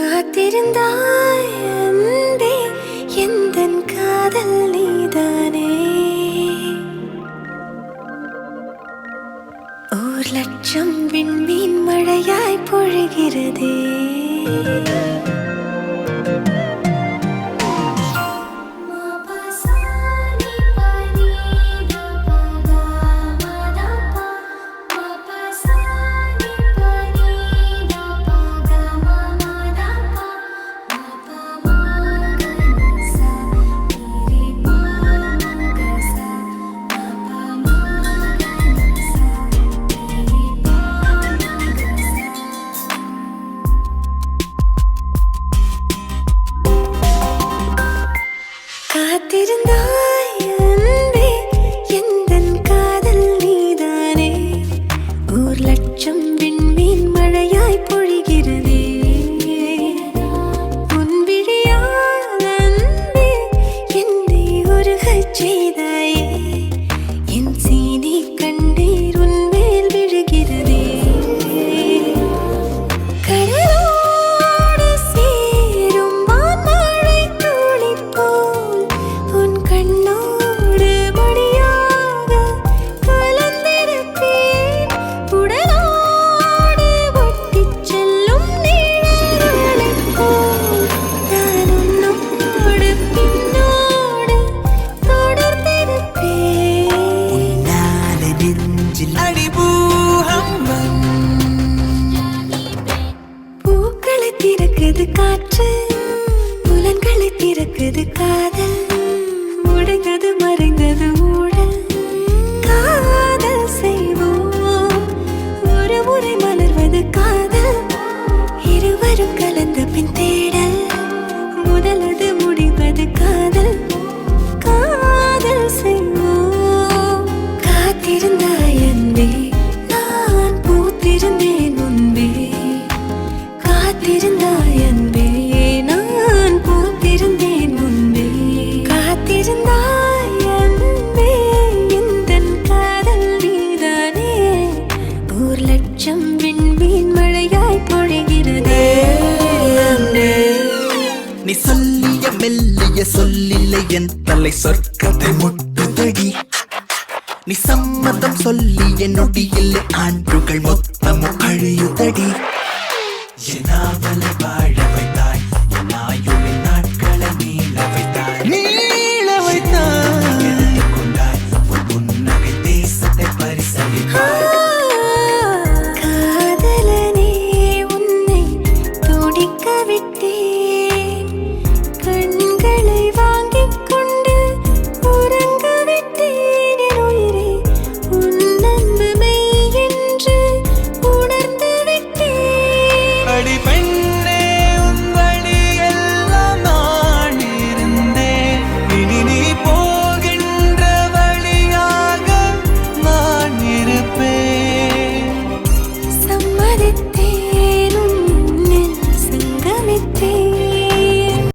காத்திருந்தாய் அன்பே, எந்தன் காதல் நீதானே. 1,00,000 விண்மீன் மழையாய் பொழிகிறதே. காத்திருந்தாய் அன்பே, எந்தன் காதல் நீதானே. 1,00,000 விண்மீன் மழையாய் பொழிகிறதே. உன் விழியால் அன்பே, என்னை உருகச் செய்தாயே. என் சீனி கண்ணீர் உன் மேல் விழுகிறதே. கடலோடு சேரும் வான்மழை துளி போல் உன் கண்ணோடு மடியாக கலந்திருப்பேன். உடலோடு ஒட்டிச் செல்லும் நிழலைப் போல் நான் உன்னோடு பின்னோடு தொடர்ந்திருப்பேன். உன்னால நெஞ்சில் அடிபூகம்பம். பூக்களை திறக்குது காற்று, புலன்களை திறக்குது காதல். உடைந்தது மறைந்தது ஊழல், காதல் செய்வோம். ஒரு முறை மலர்வது காதல், இருவரும் கலந்த பின் தேடல். முதலது முடிவது காதல், காதல் செய்வோம். காத்திருந்தாய் அன்பே, நான் பூத்திருந்தேன் முன்பே. காத்திருந்தாய் அன்பே, நான் பூத்திருந்தேன் முன்பே. காத்திருந்தாய் அன்பே, எந்தன் காதல் நீதானே. 1,00,000 விண்மீன் மழையாய் பொழிகிறதே. நீ சொல்லிய மெல்லிய சொல்லில்லை என் தலை சொற்கதை முட்டுதடி. நீ சம்மதம் சொல்லிய நொடியில் ஆண்டுகள் மொத்தமும் அழியுதடி. என் ஆவலை வாழ வைத்தாய், என் ஆயுளின் நாட்களை நீள வைத்தாய், நீள வைத்தாய். எடுத்துக் கொண்டாய் உன் புன்னகை தேசத்தை பரிசளித்தாய். காதலனே, உன்னை துடிக்க விட்டேன்.